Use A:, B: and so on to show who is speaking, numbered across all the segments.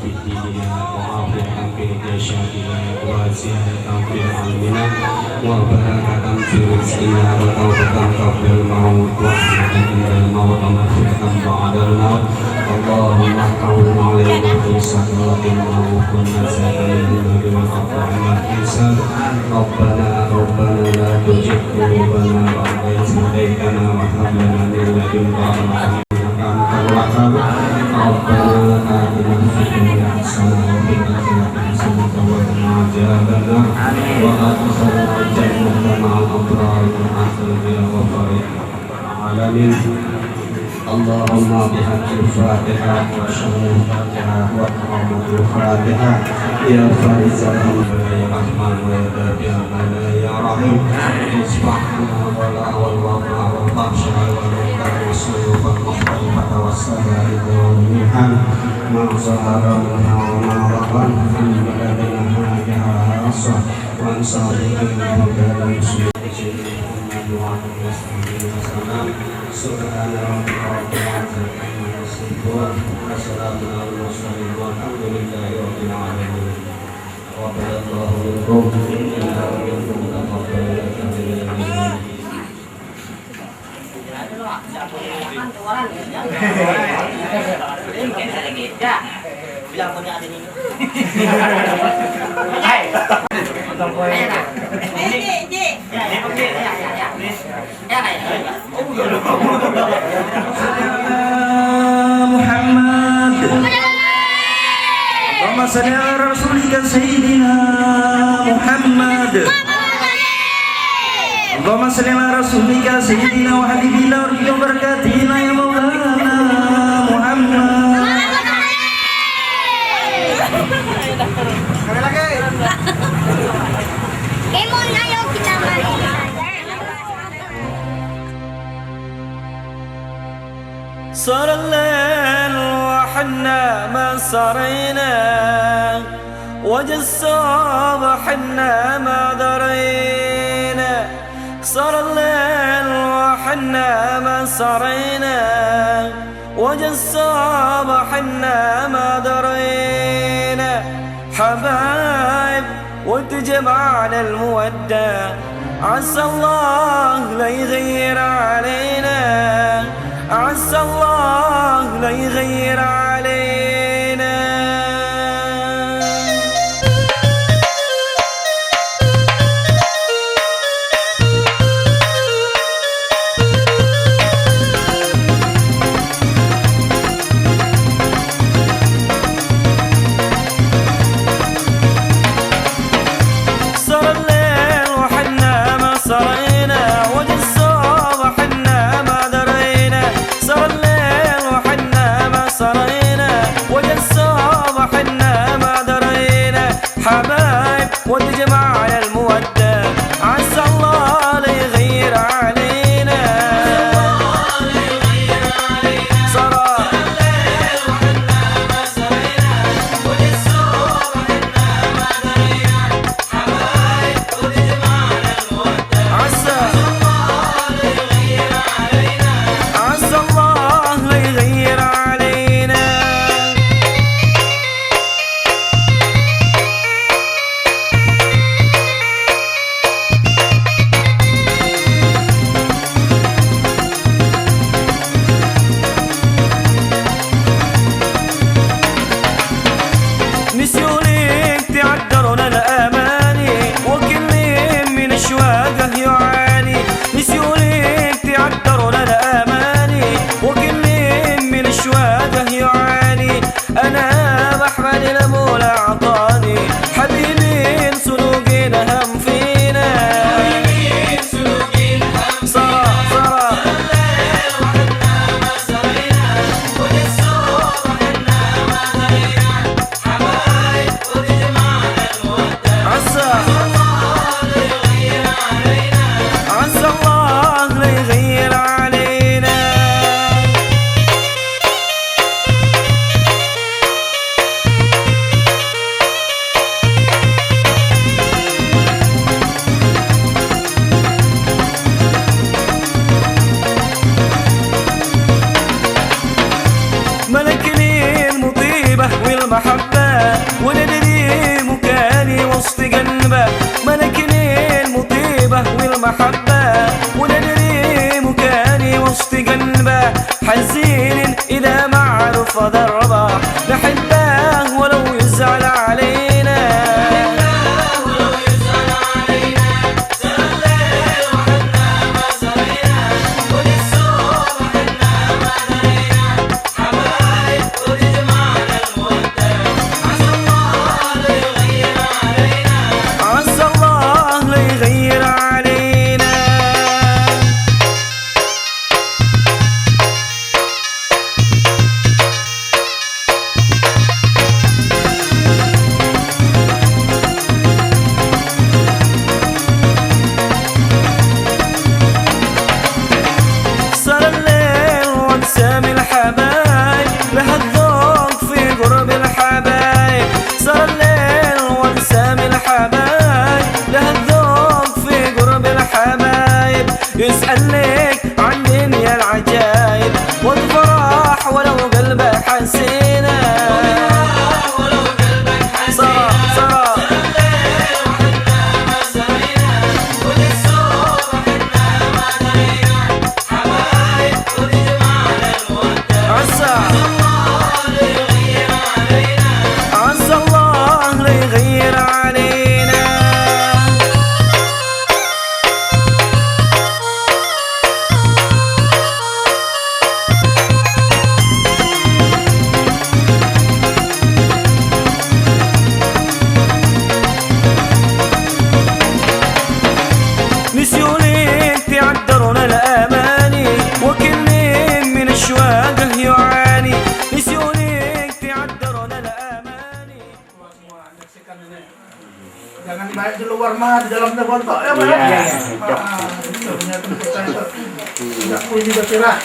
A: في ديننا وعافية في جسدنا وزيادة في علمنا وبركة في رزقنا وتوبة قبل الموت ورحمة عند الموت ومغفرة بعد الموت اللهم احفظنا علينا في سكراتنا وكنا سائلين بما أطعنا الإنسان ربنا لا تزغ قلوبنا بعد إذ هديتنا وهب لنا من لدنك رحمة إنك أنت الوهاب ربنا آتنا في الدنيا حسنة وفي الآخرة حسنة وقنا عذاب النار وأدخلنا الجنة مع الأبرار والآخر يا غفار العالمين اللهم بحق الفاتحة وشر الفاتحة وكرامة الفاتحة يا فارس الحمد يا رحمن ويا دافع البلاء يا رحيم اصبحنا الولاء والوضع والبطش والمنكر والسلوك المختلفة والسبائل والمحن ما ظهر منها وما بطن في بلدنا هذه خاصة وانصار الهدى المسلمين سبحان ربك رب العزة عما يصفون وسلام على المرسلين والحمد لله رب العالمين تقبل الله منكم إنه منكم تقبل
B: bilang punya ada ini.
C: Muhammad Allahumma salli ala rasulika sayyidina Muhammad Allahumma salli ala rasulika sayyidina wa habibina wa barakatina ya maulana Muhammad صار الليل وحنا ما صرينا وجا الصبح حنا ما درينا صار الليل وحنا ما صرينا وجا الصبح حنا ما درينا حبايب وتجمعنا المودة عسى الله لا يغير علينا عسى الله لا يغير علينا صار الليل وحنا ما صرينا وجه الصبح حنا ما درينا صار الليل وحنا ما صرينا وجه الصبح حنا ما درينا حبايب وتجمع على المودة عسى الله لا يغير علينا صار الليل وحنا ما صرينا وجه الصبح حنا ما درينا حبايب وتجمع على المودة عسى عسى الله لا يغير علينا نسيوا ليك تعذرون الأماني وكل من أشواقه يعاني نسيوا ليك تعذرون الأماني وكل من أشواقه يعاني أنا بحمد المولى أعطاني حبيبين سلوكين هم فينا صرا عسى عسى الله لا يغير علينا نحبه ولو يزعل علينا. عسى الله لا يغير علينا. صار الليل وانسام الحبايب، لها الذوق في قرب الحبايب. صار الليل وانسام الحبايب، لها الذوق في قرب الحبايب. يسأل لك عن دنيا العجايب والفرح ولو قلبك حسينا. صرا عسى الله لا يغير علينا. نسيونك تعذرون الأماني، وكل من الشواق يعاني. نسيونك تعذرون الأماني.
D: Jangan baik di luar mah, di dalam bontok ya Pak. Iya. Enggak punya juga pirah.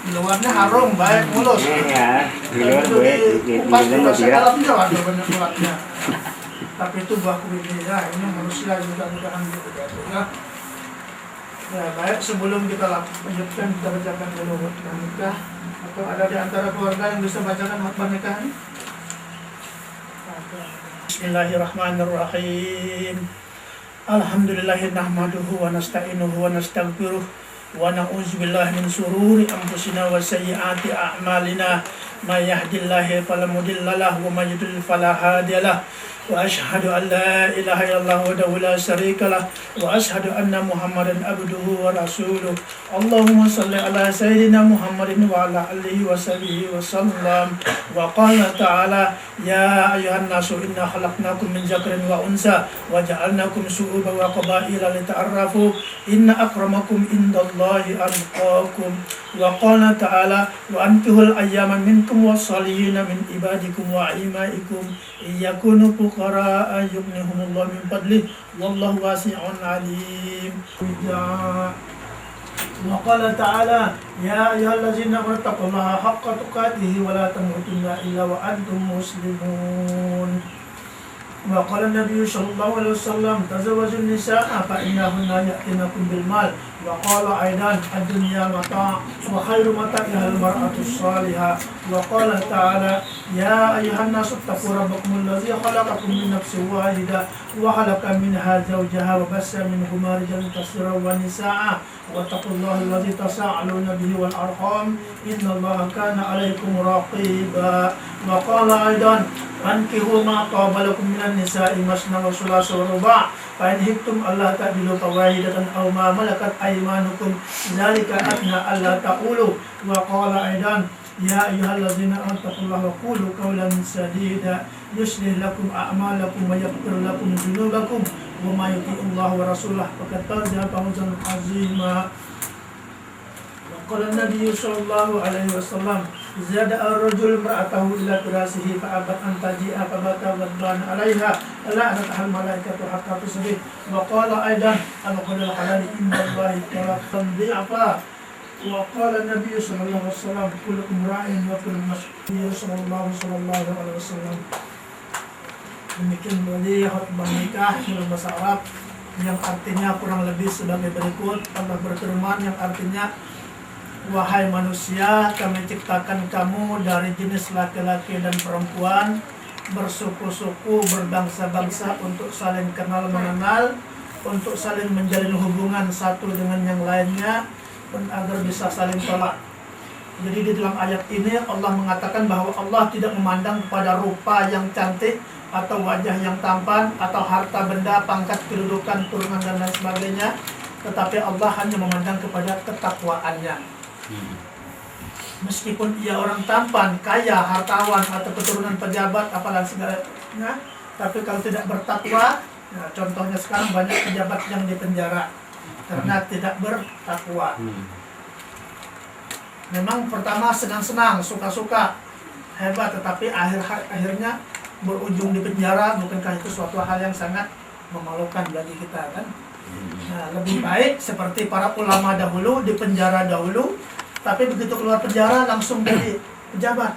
D: Di luarnya harum, baik mulus.
E: Iya, di luar gue di dalam
D: Pas
E: tidak.
D: dalamnya ada banyak ulatnya. Tapi itu buah kulit ya, ini manusia mudah-mudahan gitu ya. Ya baik, sebelum kita lanjutkan kita bacakan dulu khutbah nikah. Atau ada di antara keluarga yang bisa bacakan khutbah nikah ini? Bismillahirrahmanirrahim. Alhamdulillahi nahmaduhu wa nasta'inuhu wa nastaghfiruh wa na'udzubillahi min syururi anfusina wa sayyiati a'malina. May yahdihillahu fala mudilla lahu wa may yudlil fala hadiyalah. Wa asyhadu an la ilaha illallah wahdahu la syarika lah wa asyhadu anna Muhammadan abduhu wa rasuluh. Allahumma shalli ala sayyidina Muhammadin wa ala alihi wa sahbihi wa sallam. Wa qala ta'ala ya ayyuhan nasu inna khalaqnakum min dzakarin wa unsa wa ja'alnakum syu'uban wa qabaila lita'arafu inna akramakum indallahi atqakum. Wa qala ta'ala wa ankihul ayyama minkum was-salihin min ibadikum wa imaikum iyakunu fuqara'a yughnihumullahu min fadlih wallahu wasi'un alim. Wa qala ta'ala ya ayyuhallazina amanu taqullaha haqqa tuqatih wa la tamutunna illa wa antum muslimun. Wa qala an-nabiy sallallahu alaihi wasallam tazawwajun nisaa fa innahunna ya'tinakum bil mal. Wa qala aidan ad-dunya mata' wa khairu mata'iha al-mar'atu as-salihah. Wa qala ta'ala ya ayyuhan nasu taqu rabbakum allazi khalaqakum min nafsin wahidah wa khalaqa minha zawjaha wa bassa minhuma rijalan katsiran wa nisaa wa taqullaha allazi tasaaluna bihi wal arham innallaha kana 'alaykum raqiba. Wa qala aidan ankihu ma taba lakum minan nisa'i masna wa sulasa wa ruba' fa in khiftum alla ta'dilu fawahidatan aw ma malakat aymanukum dzalika adna alla taqulu. Wa qala aidan ya ayyuhallazina amanu taqullaha wa qulu qawlan sadida yuslih lakum a'malakum wa yaghfir lakum dhunubakum wa may yuti'illah wa rasulahu faqad faza fawzan 'azima. Wa qala an-nabiy sallallahu alaihi wasallam idza da'a ar-rajulu imra'atahu ila firasihi fa abat an taji'a fa bata ghadban 'alayha la'anat al-malaikatu hatta tusbih. Wa qala aidan al-halal halal inda Allahi ta'ala dhi'afa. Wa qala an-nabiy sallallahu alaihi wasallam kullukum ra'in wa kullukum mas'ulun sallallahu alaihi wasallam. Demikian tadi khutbah nikah dalam bahasa Arab yang artinya kurang lebih sebagai berikut. Allah berfirman yang artinya wahai manusia, kami ciptakan kamu dari jenis laki-laki dan perempuan, bersuku-suku, berbangsa-bangsa untuk saling kenal mengenal, untuk saling menjalin hubungan satu dengan yang lainnya, dan agar bisa saling tolak. Jadi di dalam ayat ini Allah mengatakan bahwa Allah tidak memandang kepada rupa yang cantik atau wajah yang tampan atau harta benda, pangkat, kedudukan, turunan dan lain sebagainya, tetapi Allah hanya memandang kepada ketakwaannya. Meskipun ia orang tampan, kaya, hartawan atau keturunan pejabat apalagi segalanya, tapi kalau tidak bertakwa, nah, contohnya sekarang banyak pejabat yang dipenjara karena tidak bertakwa. Memang pertama senang-senang, suka-suka, hebat, tetapi akhirnya berujung di penjara. Bukankah itu suatu hal yang sangat memalukan bagi kita, kan? Nah, lebih baik seperti para ulama dahulu, di penjara dahulu, tapi begitu keluar penjara langsung jadi pejabat.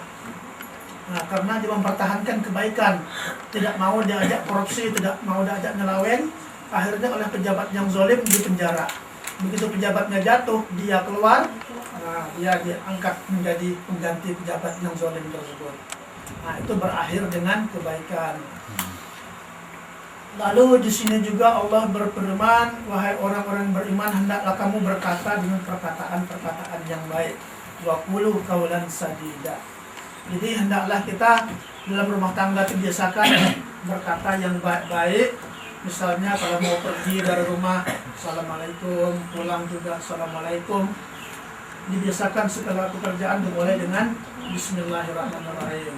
D: Nah, karena dia mempertahankan kebaikan, tidak mau diajak korupsi, tidak mau diajak nyelaweng, akhirnya oleh pejabat yang zalim di penjara. Begitu pejabatnya jatuh, dia keluar, nah, dia diangkat menjadi pengganti pejabat yang zalim tersebut. Nah, itu berakhir dengan kebaikan. Lalu di sini juga Allah berfirman, wahai orang-orang beriman, hendaklah kamu berkata dengan perkataan-perkataan yang baik. Wa qulu qawlan sadida. Jadi hendaklah kita dalam rumah tangga terbiasakan berkata yang baik-baik. Misalnya kalau mau pergi dari rumah, assalamualaikum, pulang juga assalamualaikum. Dibiasakan segala pekerjaan dimulai dengan bismillahirrahmanirrahim.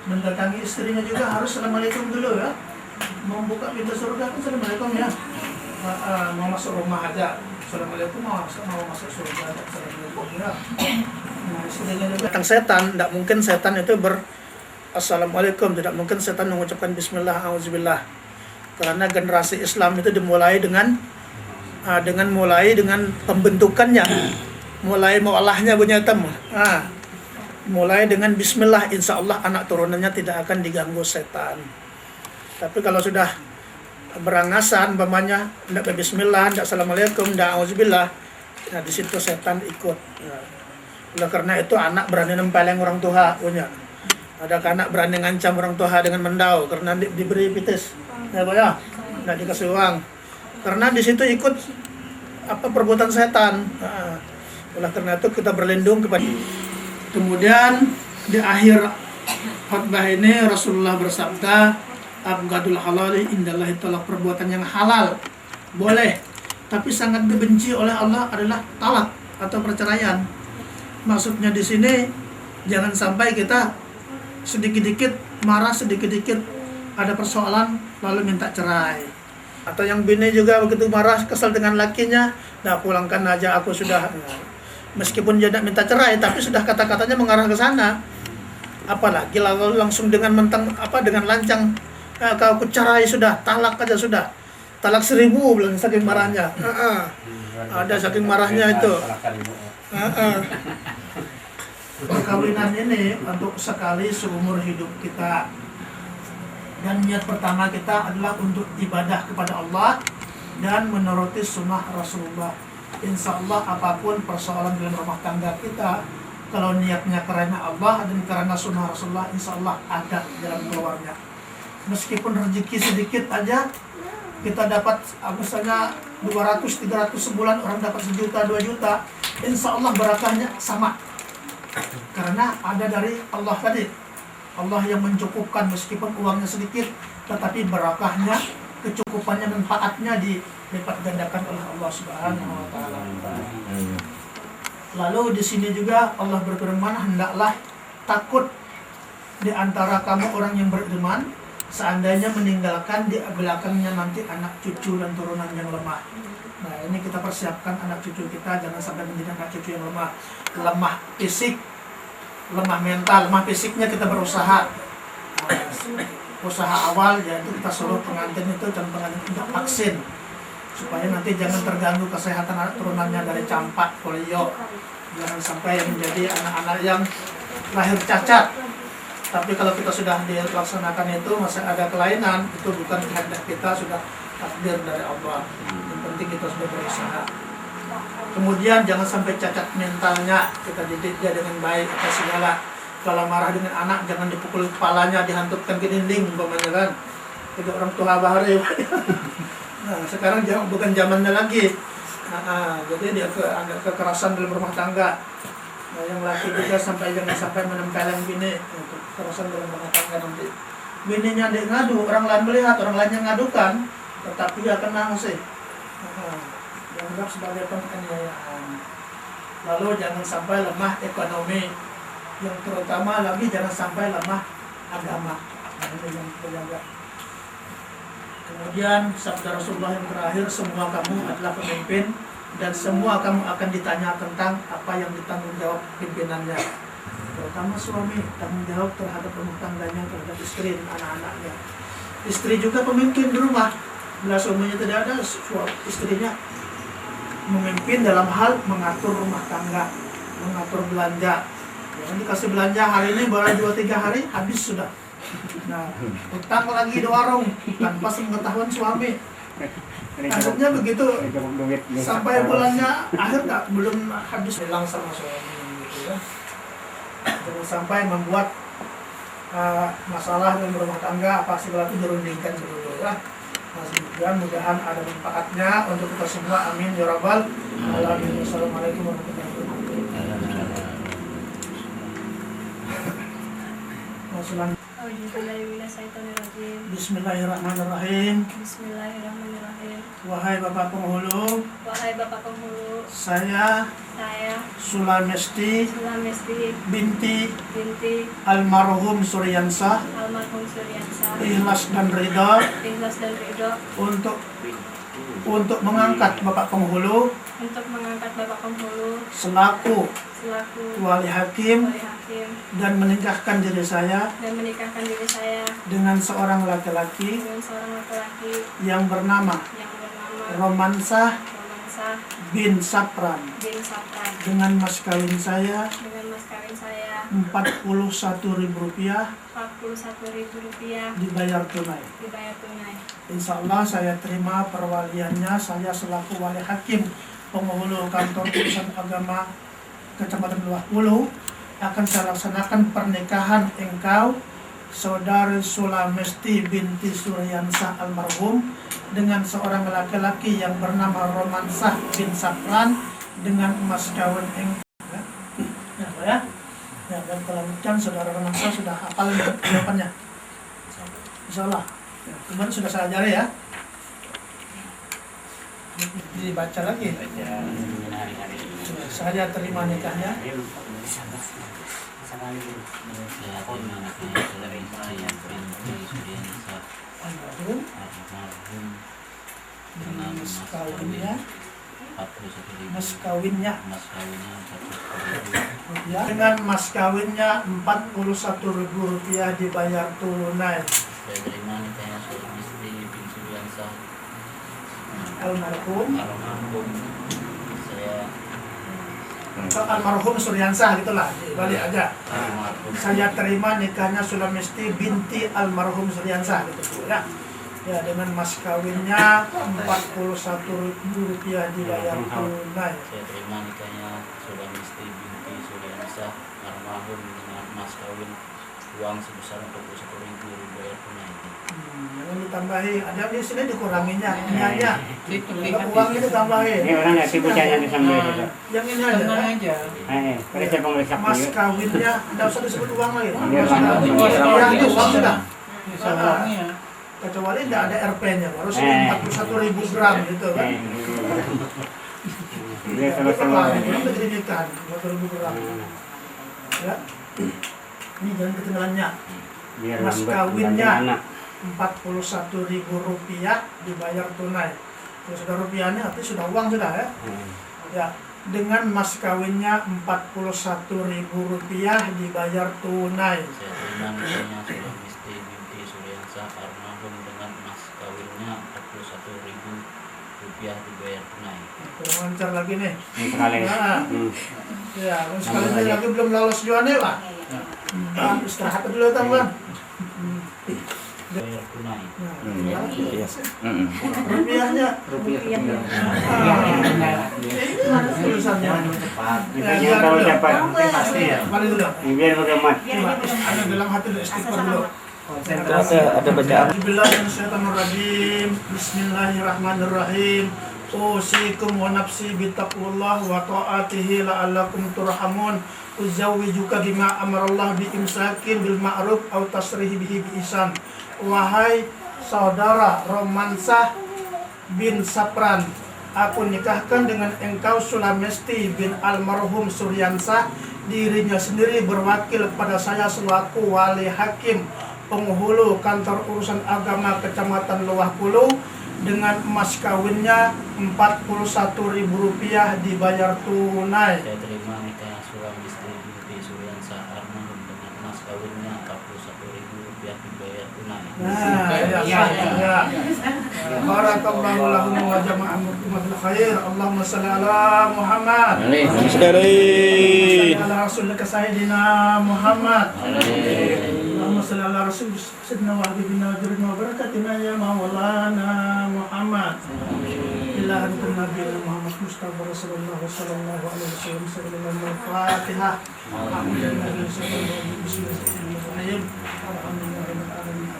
D: Mendatangi istrinya juga harus assalamualaikum dulu ya. Mau buka pintu surga kan assalamualaikum ya. Mau masuk rumah aja assalamualaikum, mau masuk surga aja assalamualaikum ya. Nah, istrinya juga. Datang setan, tidak mungkin setan itu assalamualaikum, tidak mungkin setan mengucapkan bismillah, auzubillah. Karena generasi Islam itu dimulai dengan pembentukannya, mulai mu'alahnya punya mulai dengan bismillah, insya Allah anak turunannya tidak akan diganggu setan. Tapi kalau sudah berangasan, umpamanya tidak bismillah, tidak assalamualaikum, tidak auzubillah, nah di situ setan ikut. Oleh karena itu anak berani nempeleng orang tua punya. Ada anak berani ngancam orang tua dengan mendau karena diberi pitis, ya Pak ya, nggak dikasih uang. Karena di situ ikut perbuatan setan. Nah, oleh karena itu kita berlindung kepada. Kemudian di akhir khutbah ini Rasulullah bersabda, abgadul halal indallahi ta'ala, perbuatan yang halal boleh, tapi sangat dibenci oleh Allah adalah talak atau perceraian. Maksudnya di sini jangan sampai kita sedikit-dikit marah, sedikit-dikit ada persoalan lalu minta cerai. Atau yang bini juga begitu marah, kesal dengan lakinya, nah pulangkan aja aku sudah. Meskipun dia tidak minta cerai, tapi sudah kata-katanya mengarah ke sana. Apalagi lalu langsung dengan dengan lancang, kalau aku cerai sudah, talak aja sudah. Talak 1000 bilang saking marahnya. Ada saking marahnya itu. Perkawinan ini untuk sekali seumur hidup kita, dan niat pertama kita adalah untuk ibadah kepada Allah dan menuruti sunnah Rasulullah. Insya Allah apapun persoalan dalam rumah tangga kita, kalau niatnya karena Allah dan karena sunnah Rasulullah, insya Allah ada jalan keluarnya. Meskipun rezeki sedikit aja, kita dapat misalnya 200-300 sebulan, orang dapat 1 juta, 2 juta, insya Allah barakahnya sama. Karena ada dari Allah tadi, Allah yang mencukupkan meskipun uangnya sedikit, tetapi barakahnya, kecukupannya, manfaatnya dilipat gandakan oleh Allah Subhanahu wa taala. Lalu di sini juga Allah berfirman, hendaklah takut di antara kamu orang yang beriman, seandainya meninggalkan di belakangnya nanti anak cucu dan turunan yang lemah. Nah, ini kita persiapkan anak cucu kita jangan sampai menjadi anak cucu yang lemah. Lemah fisik, lemah mental. Lemah fisiknya kita berusaha. Usaha awal yaitu kita suruh pengantin itu dan pengantin untuk vaksin, supaya nanti jangan terganggu kesehatan anak turunannya dari campak, polio. Jangan sampai menjadi anak-anak yang lahir cacat. Tapi kalau kita sudah dilaksanakan itu masih ada kelainan, itu bukan kehendak kita, sudah takdir dari Allah. Yang penting kita sudah berusaha. Kemudian jangan sampai cacat mentalnya, kita didik dia dengan baik atau segala. Kalau marah dengan anak jangan dipukul kepalanya, dihantupkan ke dinding umpamanya kan. Itu orang tua bahari. Nah, sekarang bukan zamannya lagi. Jadi dia ada kekerasan dalam rumah tangga. Nah, yang laki juga jangan sampai menempeleng bini itu kekerasan dalam rumah tangga nanti. Bininya dia ngadu, orang lain melihat, orang lain yang ngadukan, tetapi dia kena sih. Dianggap sebagai penganiayaan. Lalu jangan sampai lemah ekonomi, yang terutama lagi jangan sampai lemah agama. Nah, ini yang berjaga. Kemudian sabda Rasulullah yang terakhir, semua kamu adalah pemimpin dan semua kamu akan ditanya tentang apa yang ditanggung jawab pimpinannya. Terutama suami tanggung jawab terhadap rumah tangganya, terhadap istri dan anak-anaknya. Istri juga pemimpin di rumah. Bila suaminya tidak ada, istrinya memimpin dalam hal mengatur rumah tangga, mengatur belanja. Jangan dikasih belanja hari ini baru 2-3 hari habis sudah. Nah, utang lagi di warung tanpa sepengetahuan suami. Akhirnya begitu sampai bulannya akhir belum habis bilang sama suami gitu ya. Jangan sampai membuat masalah dalam rumah tangga apa segala itu dirundingkan dulu ya. Mudah-mudahan ada manfaatnya untuk kita semua. Amin ya rabbal alamin. Assalamualaikum warahmatullahi wabarakatuh. Bismillahirrahmanirrahim.
F: Bismillahirrahmanirrahim.
D: Wahai Bapak Penghulu,
F: Wahai Bapak Penghulu,
D: saya Sulamesti binti almarhum Suryansah
F: almarhum Suryansah
D: ikhlas dan ridha untuk mengangkat Bapak Penghulu selaku wali hakim dan menikahkan diri saya dengan seorang laki-laki yang bernama Romansah bin Sapran dengan mas kawin saya Rp41.000 dibayar tunai. Insya Allah saya terima perwaliannya. Saya selaku wali hakim Penghulu Kantor Urusan Agama Kecamatan Luah Ulu akan saya laksanakan pernikahan engkau saudari Sulamesti binti Suryansah almarhum dengan seorang laki-laki yang bernama Romansah bin Sapran dengan mas kawin engkau. Ya, dan kalau macam saudara Romansah sudah hafal jawabannya. Insyaallah. Ya, kemarin sudah saya ajari ya. Dibaca lagi. Saya terima nikahnya. Mas kawinnya dengan mas kawinnya Rp41.000 dibayar tunai. Almarhum Suryansah gitulah, balik aja. Saya terima nikahnya Sulamesti binti almarhum Suryansah gitu ya. Ya, dengan mas kawinnya Rp41.000 dibayar tunai.
G: Saya terima nikahnya Sulamesti binti Suryansah almarhum dengan mas kawin uang sebesar Rp41.000 dibayar tunai.
D: Jangan ditambahi, ada di sini dikuranginya, ini aja. Uang itu tambahin.
E: Ini orang nggak sibuk cari sambil itu.
D: Yang ini aja. Mas kawinnya, tidak usah disebut uang lagi. Yang uang sudah. Kecuali tidak ada RP-nya, baru 41.000 gram gitu kan.
E: Dia sama-sama.
D: Ini kedirikan 41.000 gram. Ya. Ini jangan ketinggalannya. Mas kawinnya Rp41.000 dibayar tunai. Kalau sudah rupiahnya artinya sudah uang sudah ya. Ya, dengan mas kawinnya Rp41.000 dibayar tunai.
G: Saya terima nikahnya Sulamesti binti Suryansah almarhum dengan mas kawinnya Rp41.000 dibayar tunai.
D: Kurang lancar lagi nih.
E: Sekali.
D: Nah, ya, sekali lagi belum lolos juga nih Pak. Istirahat dulu teman.
G: Bayar tunai.
D: Rupiahnya. Tulisannya.
E: Yang tahu dapat
D: Pasti ya. Paling dulu.
E: biar bagaimana.
D: Ada dalam hati dulu istighfar dulu.
C: Konsentrasi ada bacaan.
D: Bismillahirrahmanirrahim. Bismillahirrahmanirrahim. Usikum wa nafsi bittaqwallah wa ta'atihi la'allakum turhamun. Uzawwijuka bima amarallah bi imsakin bil ma'ruf aw tasrihi bihi bi ihsan. Wahai saudara Romansah bin Sapran, aku nikahkan dengan engkau Sulamesti bin almarhum Suryansah. Dirinya sendiri berwakil kepada saya selaku wali hakim penghulu kantor urusan agama Kecamatan Luah Puluh. Dengan emas kawinnya Rp41.000 dibayar tunai.
G: Saya terima nikah Sulamesti binti Suryansah almarhum dengan emas kawinnya Rp41.000 dibayar tunai.
D: Ya. Barakallahu lahum wa jama'a bil khair. Allahumma shalli ala Muhammad. Ala rasulika sayyidina Muhammad. Allahumma shalli ala rasul sayyidina wa habibina wa jurina wa barakatina ya maulana Muhammad. Ila antum nabiyina Muhammad Mustafa Rasulullah sallallahu alaihi wasallam. Al-Fatihah. Bismillahirrahmanirrahim. Alhamdulillahirabbil alamin.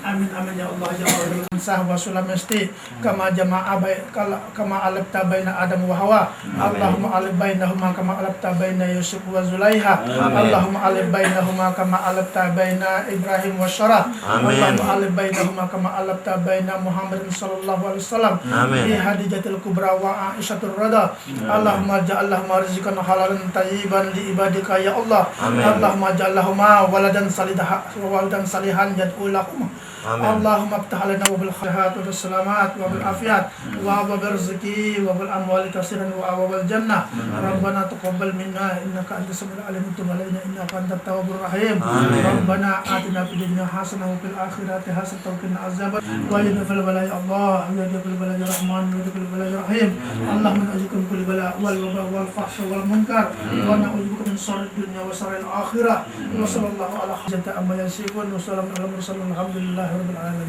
D: Amin amin ya Allah ya Allah. Sah wa Sulamesti kama alabta baina Adam wa Hawa. Allahumma alif bainahuma kama alabta baina Yusuf wa Zulaiha. Allahumma alif bainahuma kama alabta baina Ibrahim wa Syarah. Allahumma alif bainahuma kama alabta baina Muhammad sallallahu alaihi wasallam bi Hadijatil Kubra wa Aisyatur Rada. Allahumma ja'alhuma rizqan halalan tayyiban li ibadika ya Allah. Allahumma ja'alhuma waladan salihan yad'u lahum. Allahumma aftah lana wa bil khairat wa bis salamat wa bil afiyat wa bil rizqi wa bil amwali katsiran wa bil jannah. Rabbana taqabbal minna innaka antas samiul alim wa tub alaina innaka antat tawwabur rahim. Rabbana atina fid dunya hasanah wa fil akhirati hasanah wa qina azaban wa qina fil balaya Allah ya fil balaya rahman wa fil balaya rahim. Allahumma na'udzuka kulli bala wal waba wal fahsy wal munkar wa na'udzuka min syarrid dunya wa syarril akhirah. Wa sallallahu ala hajati amma yasifun wa salamun ala mursalin alhamdulillah rabbil alamin.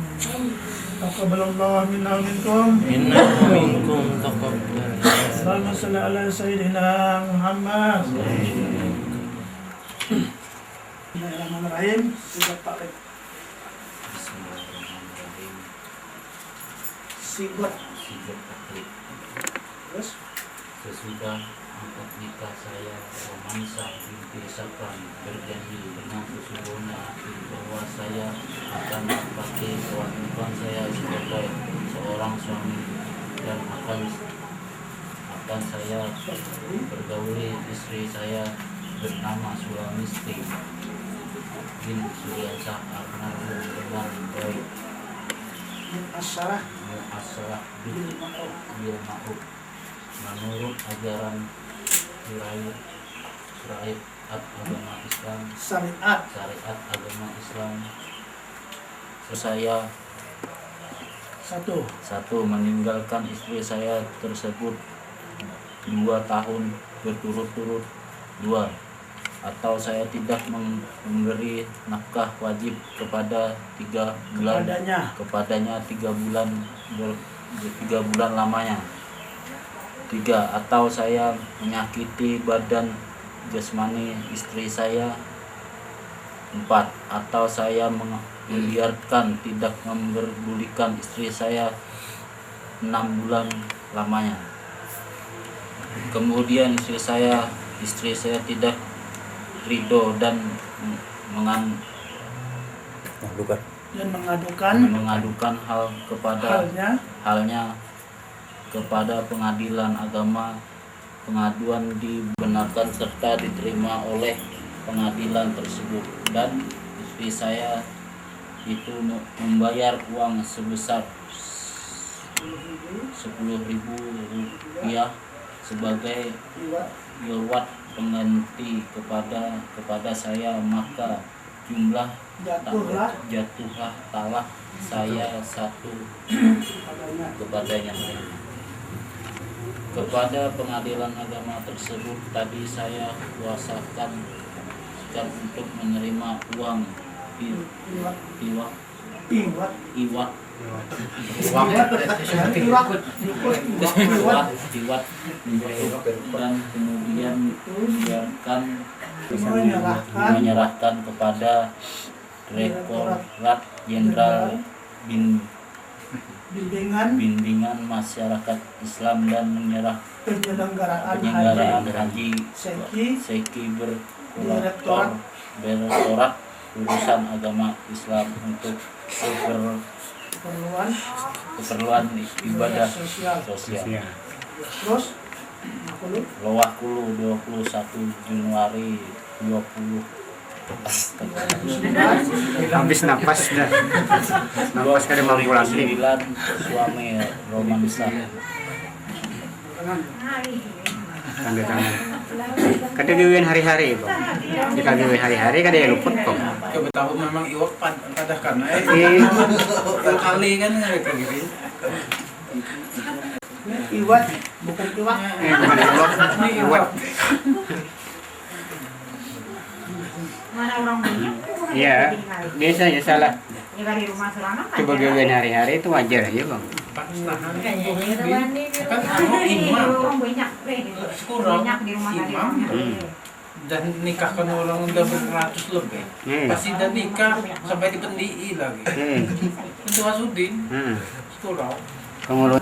D: Taqabbalallahu minna wa minkum.
G: Inna minkum taqabbal.
D: Allahumma shalli ala sayyidina Muhammad. Bismillahirrahmanirrahim.
G: Bismillahirrahmanirrahim.
D: Sigot. Terus
G: Sesudah akad nikah saya, Romansah binti Sapran berjanji dengan sesungguhnya bahwa saya akan mengabdi kewajiban saya sebagai seorang suami dan akan saya pergauli istri saya bernama Sulamesti bin Suryansah almarhum dengan baik.
D: Asyarah
G: bil ma'ruf menurut ajaran syariat agama Islam.
D: syariat.
G: Syariat agama Islam. Saya satu meninggalkan istri saya tersebut 2 tahun berturut-turut. 2, atau saya tidak memberi nafkah wajib kepada 3 bulan kepadanya 3 bulan lamanya. 3, atau saya menyakiti badan jasmani istri saya. 4, atau saya membiarkan tidak memperdulikan istri saya 6 bulan lamanya. Kemudian istri saya tidak ridho dan mengadukan halnya kepada pengadilan agama. Pengaduan dibenarkan serta diterima oleh pengadilan tersebut, dan istri saya itu membayar uang sebesar Rp10.000 sebagai iwat pengganti kepada saya, maka jumlah jatuhlah talak saya 1 kepadanya. Kepada pengadilan agama tersebut tadi saya kuasakan untuk menerima uang iwat jiwat dan kemudian biarkan menyerahkan kepada Direktorat Jenderal Bimbingan Masyarakat Islam dan penyelenggaraan haji Seki Direktorat Urusan Agama Islam untuk keperluan ibadah sosial.
D: Terus
G: Lowah Kulu 21 Januari 20.
E: Habis napas dah. Napas kada mampu lagi.
G: 9 suami romansa.
E: Tanda tangan. Kada gawin hari-hari, Bang. Jika gawin hari-hari kada ya luput, Bang.
H: Kebetulan memang iwak pada karena kali kan mereka gitu.
D: iwat bukan iwak.
E: Bukan iwak, ini iwat.
I: Mana orang banyak?
E: Iya, biasa ya salah.
I: Ya dari rumah selama kan.
E: Coba gawin hari-hari itu wajar aja, Bang.
I: Orang banyak, banyak di rumah tadi.
H: Dan nikahkan orang udah beratus lebih. Pasti dan nikah sampai di pendii lagi. Itu Asudin, sekurang.
E: Kamu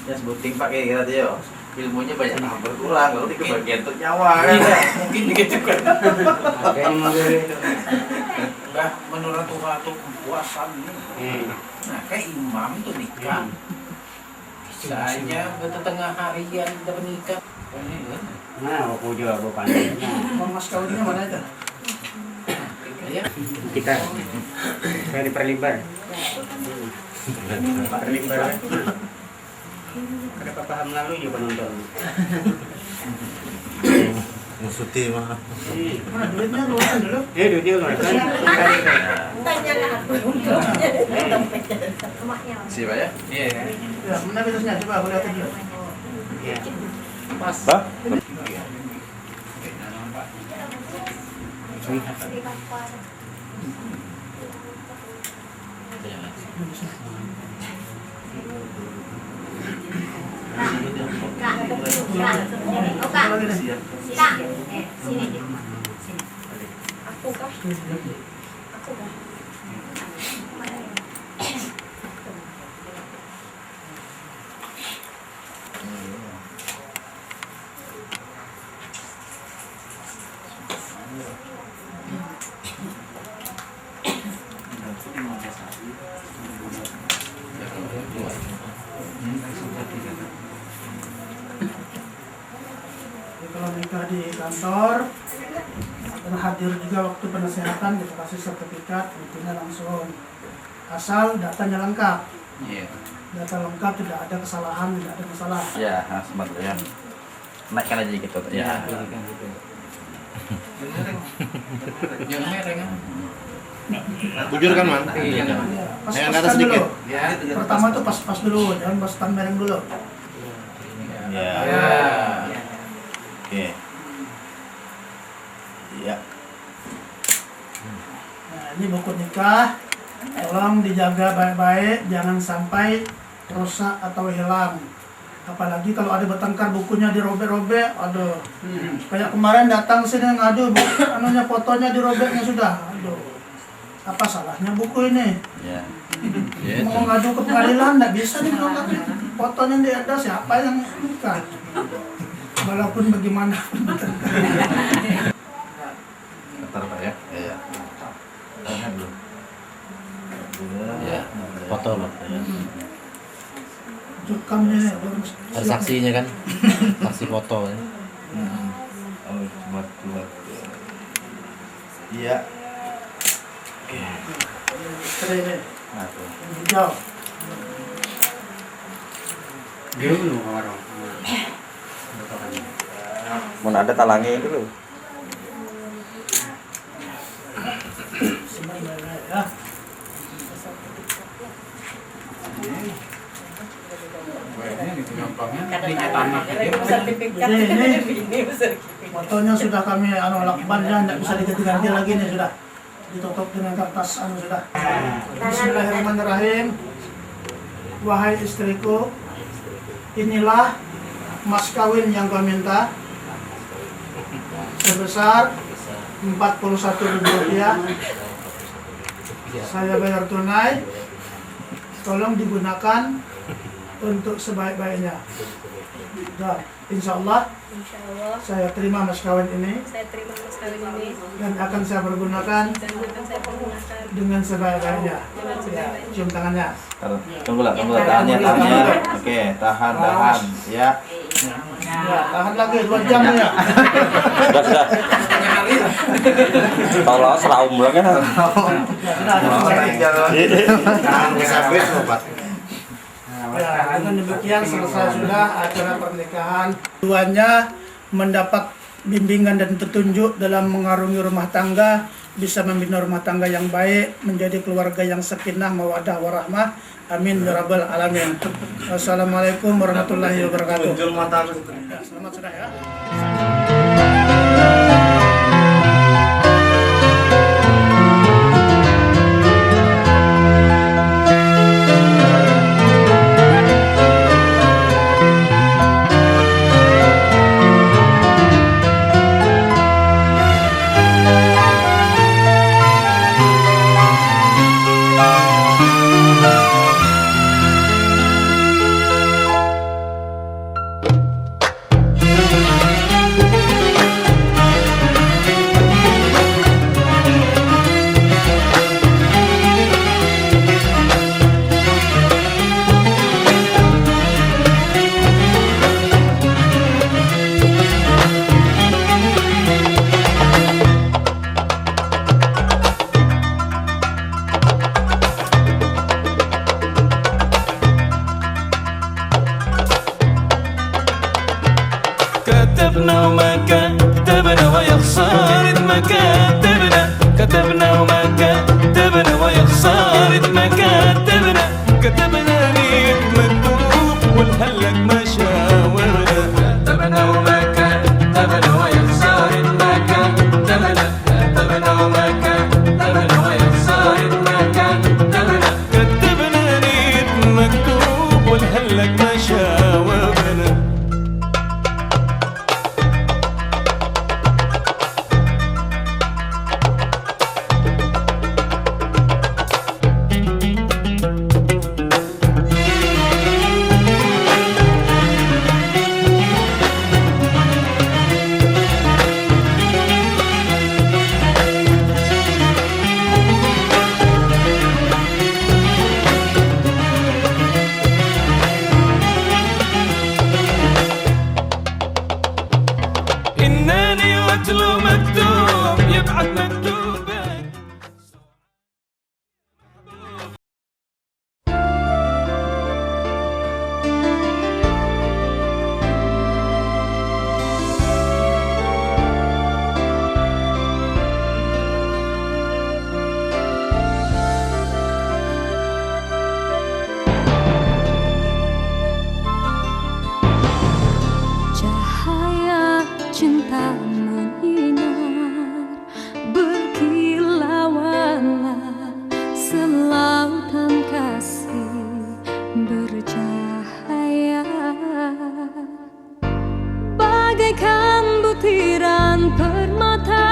B: Ya sebuting pakai kita dia. Ilmunya banyak berkurang, kalau di kebagian tuh nyawa kan.
H: Iya, mungkin begitu kan.
E: kayaknya mau gawin itu.
H: Bah, menurut Tuhan tuh kepuasan nih. Nah, kayak imam tuh nikah. Misalnya bertetengah harian udah menikah.
E: Nah, aku juga aku pandai.
D: Mas kawinnya mana itu?
H: Ya,
E: Kita saya diperlebar. Perlebar. Kenapa paham lalu juga nonton?
B: Musuti mah.
D: Mana duitnya keluaran dulu?
E: Duitnya keluar kan?
B: Siapa ya?
H: iya.
D: Ya, mana bitusnya coba aku lihat dulu.
E: Iya.
H: Pas.
D: Kalau nikah di kantor dan hadir juga waktu penasehatan kita kasih sertifikat, buktinya langsung asal datanya lengkap.
B: Iya.
D: Data lengkap, tidak ada kesalahan, tidak ada masalah.
B: Ya, sebentar ya. Naikkan aja gitu ya.
H: Yang mereng kan.
B: Bujur kan, Man?
H: Iya.
D: Pas-pasan dulu.
H: Ya.
D: Pertama tuh pas-pas dulu, jangan pas tan mereng dulu.
B: Ya.
H: Ya.
B: Oke. Iya.
D: Nah, ini buku nikah. Tolong dijaga baik-baik, jangan sampai rusak atau hilang. Apalagi kalau ada bertengkar bukunya dirobek-robek, aduh. Kayak kemarin datang sini ngadu, anunya fotonya dirobeknya sudah. Aduh. Apa salahnya buku ini?
B: Ya.
D: Mau ngadu ke pengadilan enggak bisa nih kalau fotonya di atas siapa yang nikah. Walaupun bagaimanapun bertengkar.
B: Bentar Pak ya. Iya. Tahan dulu.
G: Ya, foto loh.
D: Jukamnya
G: Ada saksinya kan? Saksi foto ya.
B: Oh, buat. Iya.
D: Keren.
B: Nah, tuh.
D: Hijau.
E: Dia dulu orang.
B: Mau ada talangi dulu.
D: Ya. Ini fotonya sudah kami lakban, tidak bisa diganti-ganti lagi nih sudah. Ditutup dengan kertas sudah. Bismillahirrahmanirrahim. Wahai istriku, inilah mas kawin yang kau minta sebesar 41.000 rupiah. Saya bayar tunai. Tolong digunakan untuk sebaik-baiknya. Dan insya Allah saya terima mas kawin ini dan akan saya pergunakan dengan sebaik-baiknya. Ya, cium tangannya.
B: Tunggu tangannya. Oke, tahan. Ya.
D: Ya, tahan lagi 2 jam ya.
J: Sudah. Tolong serah umroh kan.
D: Ya, dengan demikian selesai sudah acara pernikahan. Keduanya mendapat bimbingan dan petunjuk dalam mengarungi rumah tangga, bisa membina rumah tangga yang baik, menjadi keluarga yang sakinah, mawaddah, warahmah. Amin ya rabbal alamin. Wassalamualaikum warahmatullahi wabarakatuh. Ya, selamat sudah ya.
C: كتبنا وما كتبنا ويا خسارة ما كتبنا كتبنا وما كتبنا ويا خسارة ما كتبنا كتبنا ليك مكتوب والهلك ما شاورنا كتبنا وما كتبنا ويا خسارة ما كتبنا كتبنا وما كتبنا ويا خسارة ما كتبنا كتبنا ليك مكتوب والهلك ما شاورنا. إنني واتلو مكتوب يبعث مكتوب.
F: Cahaya cinta menyinar, berkilauanlah selautan kasih bercahaya, bagaikan butiran permata,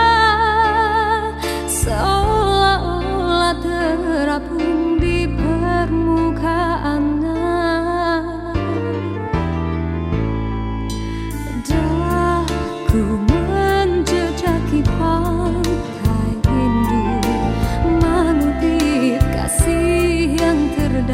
F: seolah-olah terapung di permukaannya. Ku menjejaki pantai rindu, mengutip kasih yang terdalam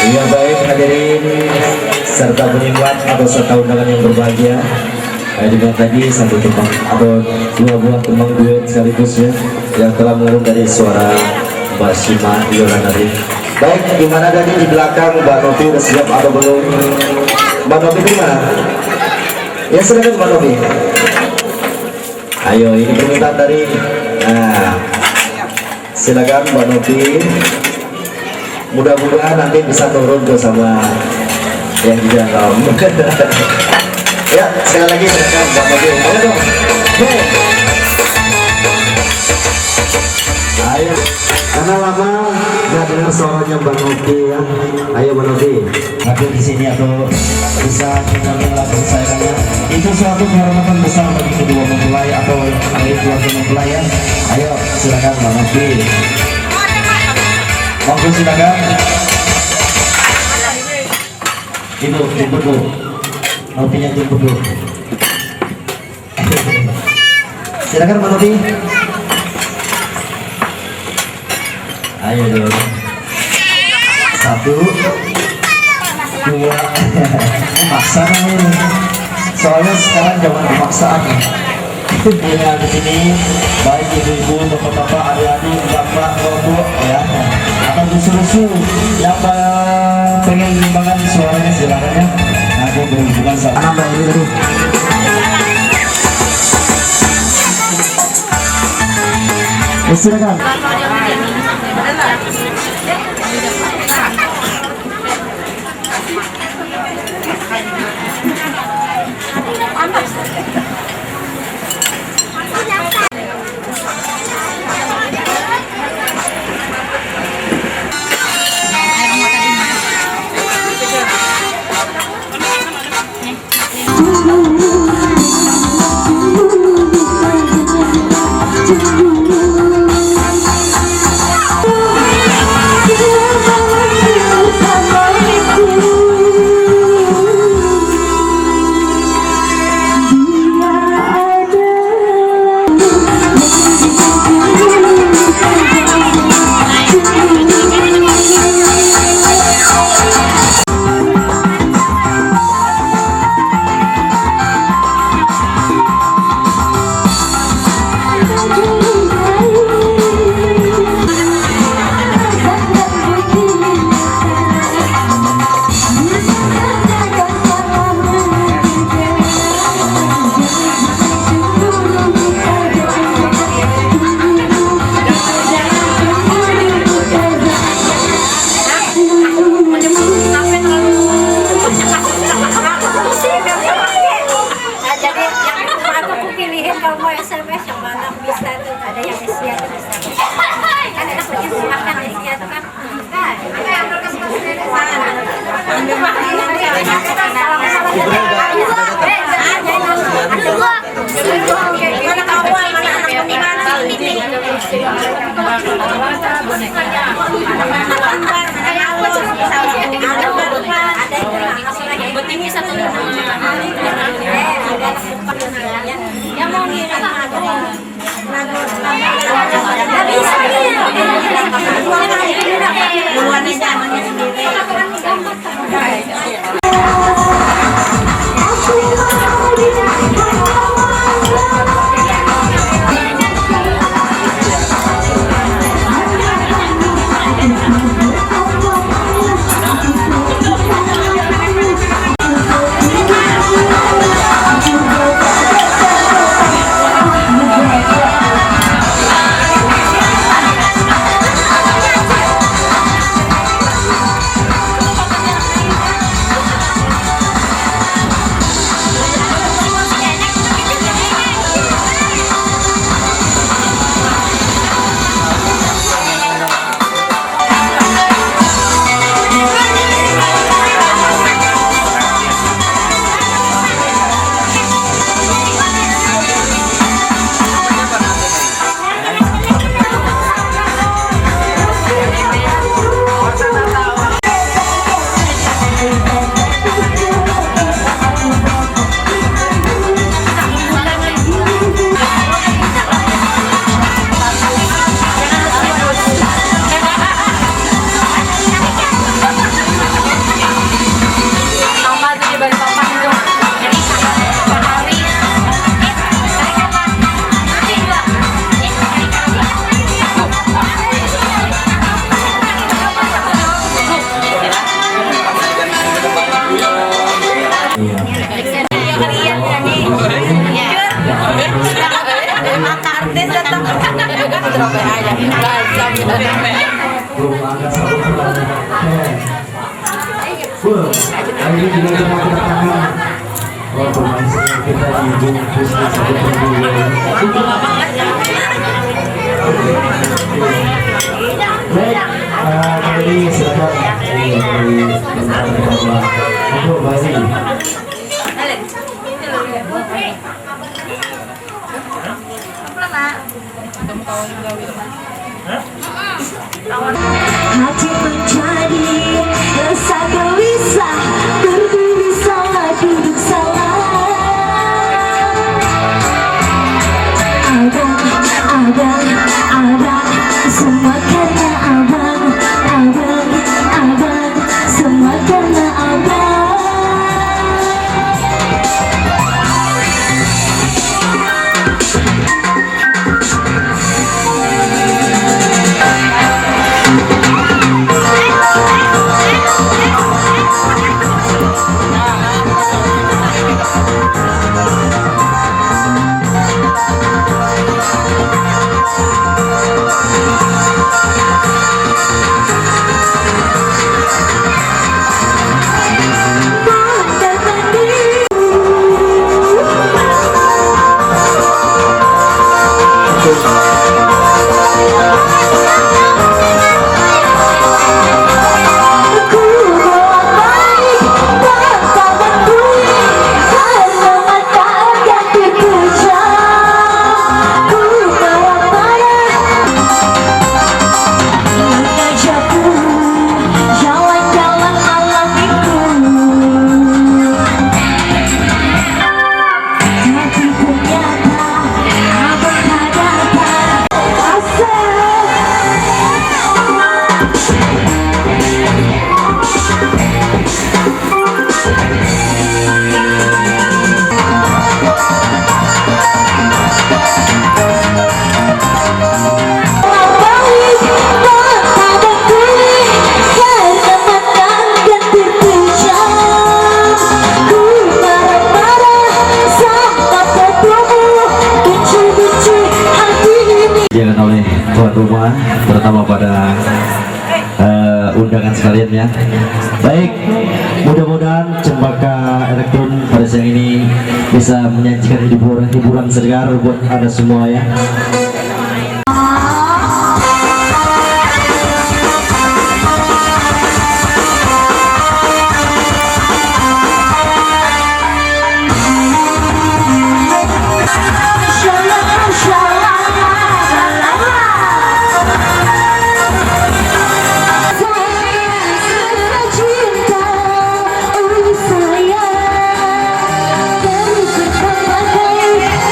C: Ya baik hadirin serta penikmat atau serta undangan yang berbahagia, dengan tadi satu tembang atau dua buah tembang duet sekaligus ya yang telah menurun dari suara Mbak Shima Yolanda. Baik, gimana tadi di belakang Mbak Novi udah siap atau belum? Mbak Novi gimana? Ya silakan Mbak Novi. Ayo, ini permintaan dari, nah silakan Mbak Novi. Mudah-mudahan nanti bisa turun bersama yang di dalam. Ya, sekali lagi silakan Mbak Novi. Ayo dong. Ayo, karena lama nggak dengar suaranya Mbak Novi ya. Ayo Mbak Novi, hadir di sini atau bisa menyanyi lagu kesayangannya. Itu suatu kehormatan besar bagi kedua mempelai atau dari keluarga mempelai ya. Ayo, silakan Mbak Novi. Monggo silakan. Itu jemput dulu. Novinya jemput dulu. Silakan Mbak Novi. Ayo dong. Satu, dua. Memaksa ini. Soalnya sekarang zaman pemaksaan. Ya di sini baik ibu-ibu, bapak-bapak, adik-adik, bapak, ibu ya. Atau rusuh-rusuh yang pengen menyumbangkan suaranya silakan ya. Aku berhubungan sama nama ini dulu. Silakan.
I: Mata artis datang.
C: Belum ada satu pertanyaan. Hari ini juga kita kedatangan pemain senior kita di bungkus satu perbulan. Baik, kali ini silakan dari Bapak Bali.
F: Hati menjadi rasa gelisah, berdiri salah, duduk salah. Abang, semua karena abang, semua karena abang.
C: Oleh tuan rumah, terutama pada undangan sekalian ya. Baik, mudah-mudahan Cempaka Elektron pada siang ini bisa menyajikan hiburan segar buat Anda semua ya.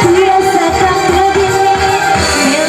F: Biasakan begini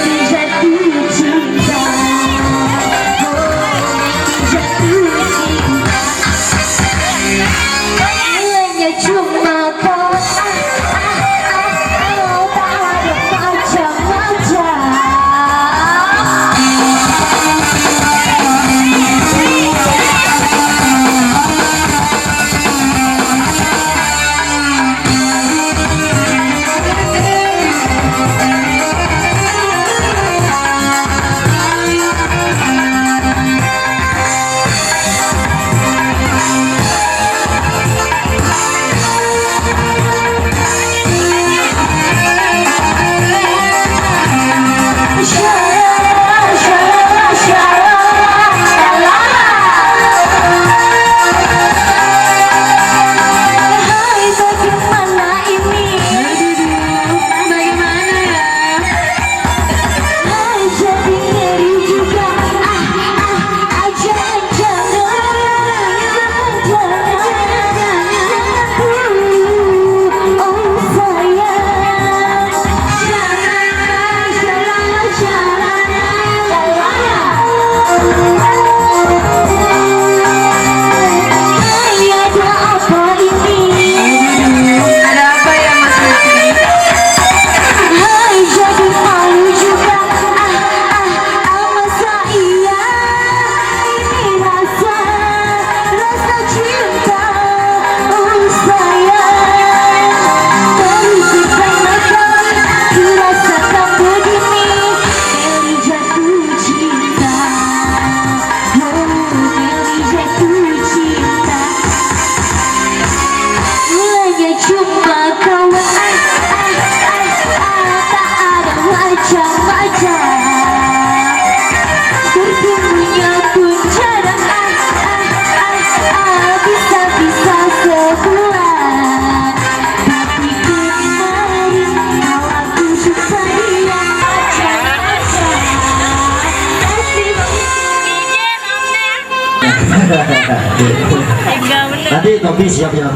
C: Nanti topi siap ya.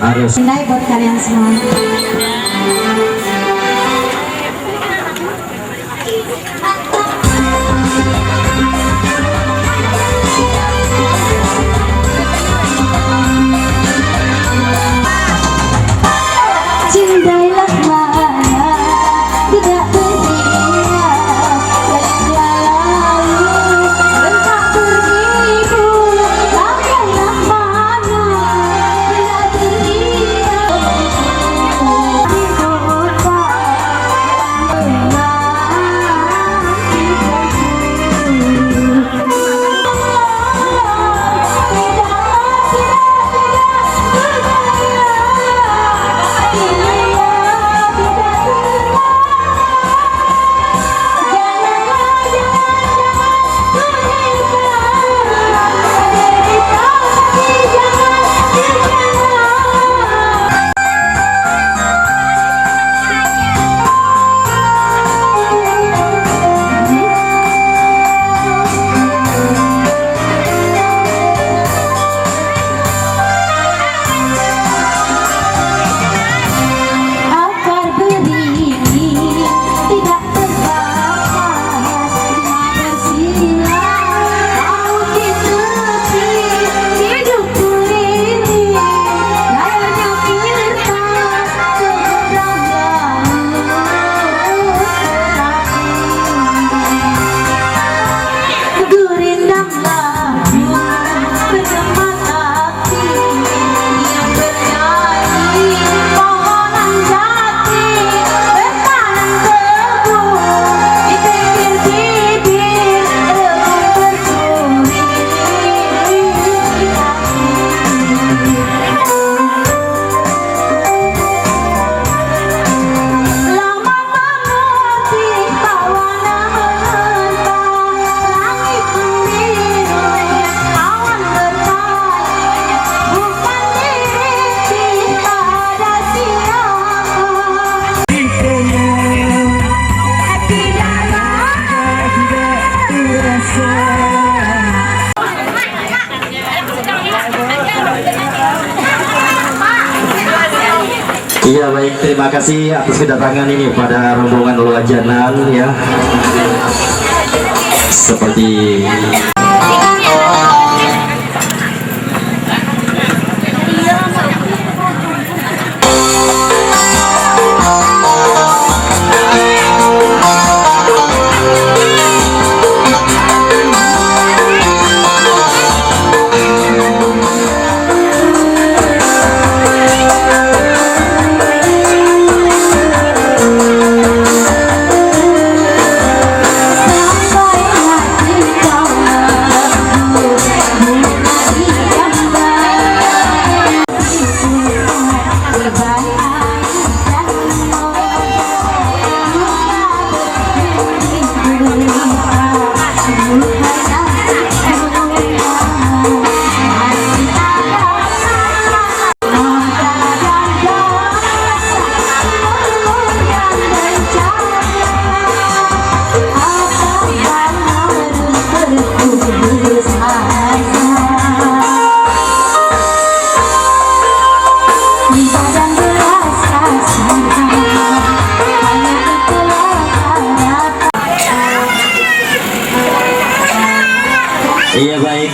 C: Harus.
F: Indah buat kalian semua. Cintailah mana tidak berhingga Baliklah lalu Bentak beribu Langkahlah mana tidak berhingga Hidup akar beringin tidak terbatas cuma bersinar laut di tepi hidupku ini layarnya kertas seberang laut gurindam lagu bergema hati yang bernyanyi pohonan jati bertanam tebu di bibir-bibir rebung bersuri lama mengerti tawanan mentah langit biru awan bertanya bukan diri pada siapa
C: Iya baik, terima kasih atas kedatangan ini pada rombongan Luajanan ya. Seperti iya baik,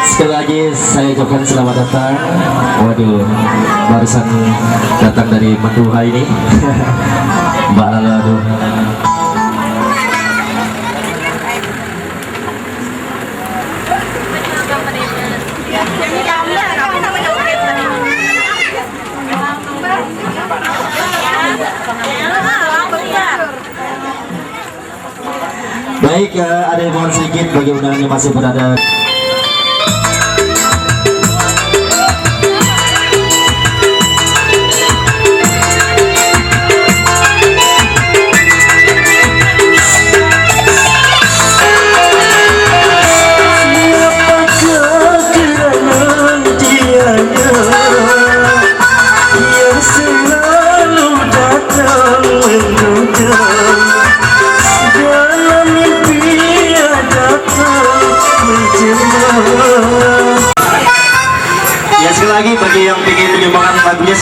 C: sekali lagi saya ucapkan selamat datang. Waduh, barusan datang dari Madura ini. Mbak Lala, aduh. Baik, ada yang mohon sedikit bagi undangan yang masih berada.
F: Dalam mimpi ada kau menjerit
C: lagi bagi yang ingin menyumbangkan lagunya